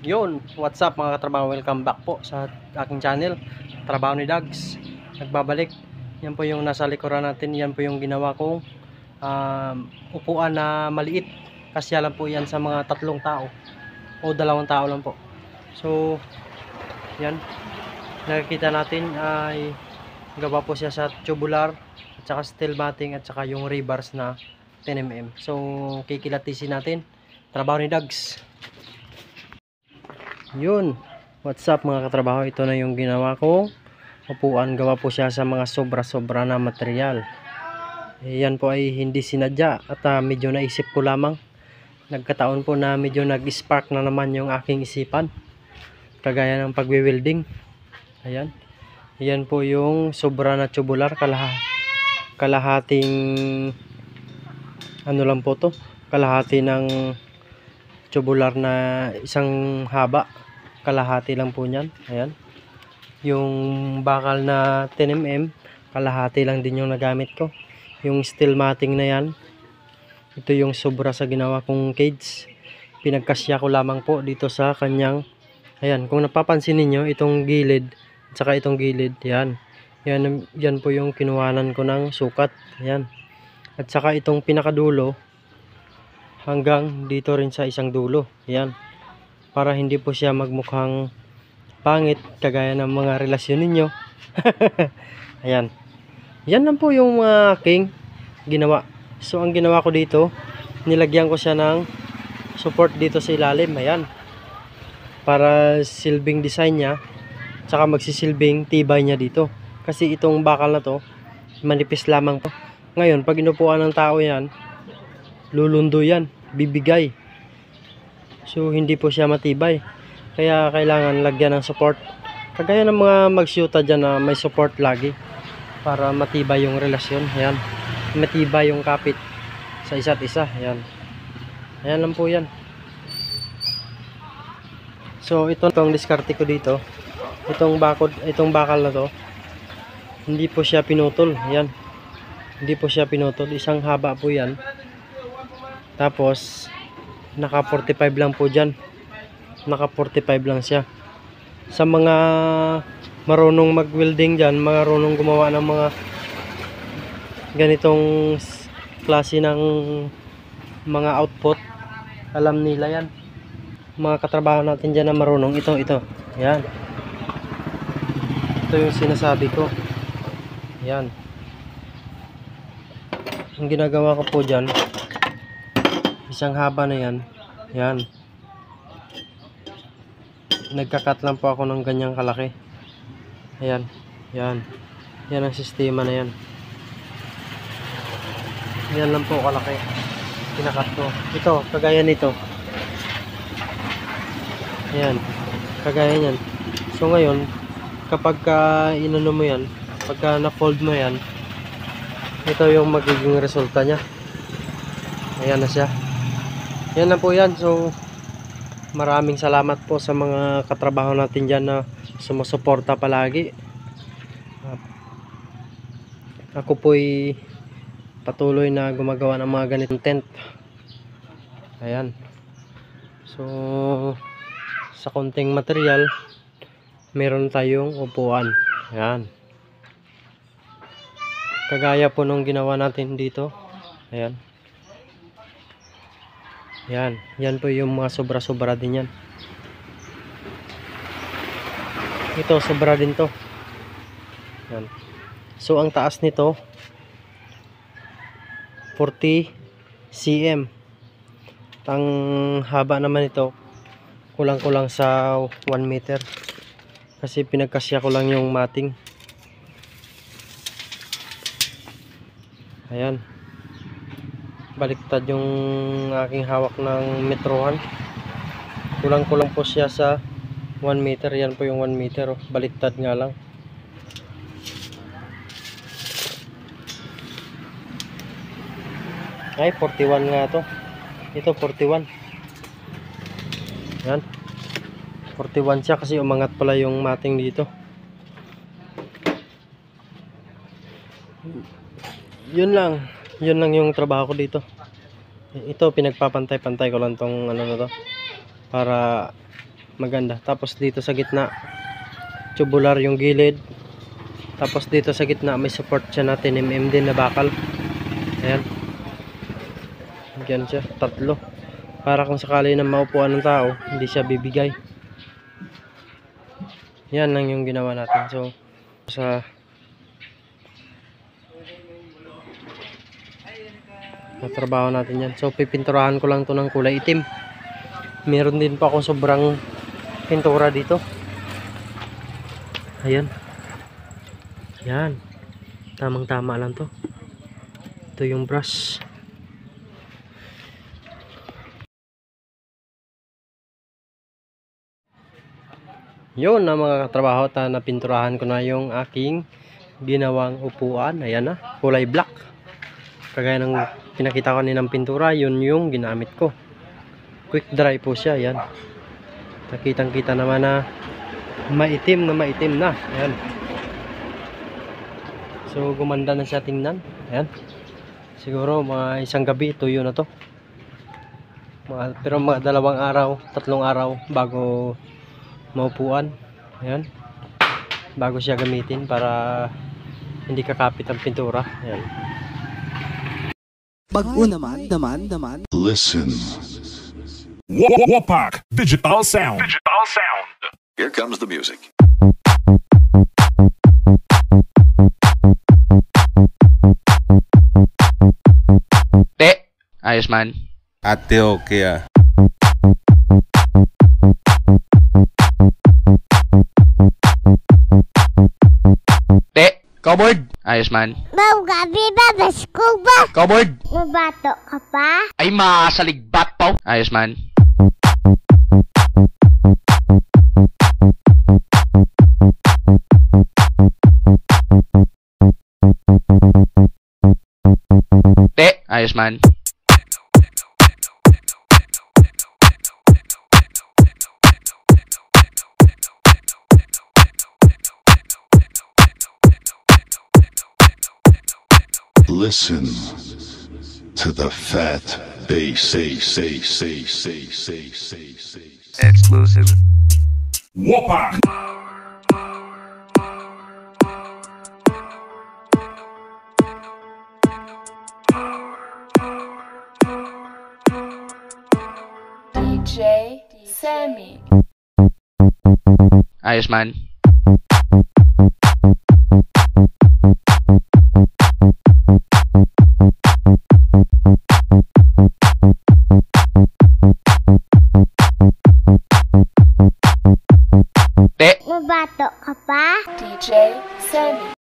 Yun, what's up mga katrabaho, welcome back po sa aking channel, Trabaho ni Dags. Nagbabalik, yan po yung nasa likuran natin, yan po yung ginawa kong upuan na maliit. Kasya lang po yan sa mga 3 tao o 2 tao lang po. So, yan, nakikita natin ay gawa po siya sa tubular at saka steel matting at saka yung rebars na 10mm. So, kikilatisin natin, Trabaho ni Dags. Yun, what's up mga katrabaho, ito na yung ginawa ko upuan. Gawa po siya sa mga sobra-sobra na material. Yan po ay hindi sinadya at medyo naisip ko lamang. Nagkataon po na medyo nag-spark na naman yung aking isipan, kagaya ng pagwi-welding. Ayan, yan po yung sobra na tubular, kalahating ano lang po to, kalahati ng tubular na isang haba, kalahati lang po niyan. Ayan, yung bakal na 10mm, kalahati lang din yung nagamit ko. Yung steel matting na yan, ito yung sobra sa ginawa kong cage. Pinagkasya ko lamang po dito sa kanyang, ayan, kung napapansin niyo itong gilid at saka itong gilid, yan po yung kinuhanan ko ng sukat. Ayan, at saka itong pinakadulo hanggang dito rin sa isang dulo, yan, para hindi po siya magmukhang pangit kagaya ng mga relasyon ninyo. Ayan, yan lang po yung aking ginawa. So ang ginawa ko dito, nilagyan ko siya ng support dito sa ilalim, ayan, para silbing design niya, tsaka magsisilbing tibay niya dito. Kasi itong bakal na to, manipis lamang po. Ngayon pag inupuan ng tao yan, lulundo yan, bibigay. So hindi po siya matibay, kaya kailangan lagyan ng support, kagaya ng mga magsyuta dyan na may support lagi, para matibay yung relasyon. Ayan, matibay yung kapit sa isa't isa. Ayan, ayan lang po yan. So itong diskarte ko dito, itong bakal na to, hindi po siya pinutol. Ayan, hindi po siya pinutol, isang haba po yan. Tapos naka 45 lang po dyan, naka 45 lang siya. Sa mga marunong mag welding dyan, marunong gumawa ng mga ganitong klase ng mga output, alam nila yan, mga katrabaho natin dyan na marunong. Ito yan, ito yung sinasabi ko. Yan, ang ginagawa ko po dyan, isang haba na yan. Yan, nagkakat lang po ako ng ganyang kalaki. Ayan, yan ang sistema na yan. Yan lang po kalaki, pinakat ko. Ito, kagaya nito. Ayan, kagaya nyan. So ngayon, kapag inano mo yan, pagka na-fold mo yan, ito yung magiging resulta nya. Ayan na siya. Yan na po yan. So maraming salamat po sa mga katrabaho natin dyan na sumusuporta palagi. Ako po'y patuloy na gumagawa ng mga ganitong tent. Ayan, so sa konting material, meron tayong upuan. Ayan, kagaya po nung ginawa natin dito. Ayan, yan po yung mga sobra-sobra din yan. Ito sobra din to. Yan. So ang taas nito 40 cm. Ang haba naman ito kulang-kulang sa 1 meter, kasi pinagkasya ko lang yung matting. Ayan, baliktad yung aking hawak ng metrohan. Kulang-kulang po siya sa 1 meter. Yan po yung 1 meter, baliktad nga lang. Ay, 41 nga to. Ito 41. Yan, 41 siya kasi umangat pala yung mating dito. Yun lang yung trabaho ko dito. Ito pinagpapantay-pantay ko lang tong ano na to, para maganda. Tapos dito sa gitna tubular yung gilid. Tapos dito sa gitna may support siya na 10mm din na bakal. Ayan. Diyan siya, tatlo. Para kung sakali na maupuan ng tao, hindi siya bibigay. Yan lang yung ginawa natin. So, sa trabaho natin yan. So, pipinturahan ko lang to ng kulay itim. Meron din pa akong sobrang pintura dito. Ayan. Yan. Tamang-tama lang to. Ito yung brush. Yun na mga katrabaho, napinturahan ko na yung aking ginawang upuan. Ayan na, kulay black. Kagaya ng pinakita ko ng pintura, yun yung ginamit ko. Quick dry po siya, ayan. Nakitang-kita naman na maitim na. Ayan. So gumanda na siya tingnan. Ayan. Siguro mga isang gabi tuyo na to. Pero mga 2 araw, 3 araw bago maupuan. Ayan. Bago siya gamitin para hindi kakapit ang pintura. Ayan. Bago naman. Listen. Wapak Digital Sound. Here comes the music. Ayos man. Ate okay ah. Cowboard. Ayos man. Mau gabi ba? Basko ba? Cowboard. Mabato ka pa? Ay masaligbat pa. Ayos man. Ayos man. Listen to the fat bass. Say. Exclusive. Wapak. DJ Sammy. Ayos man. Mabato ka pa? DJ Sammy.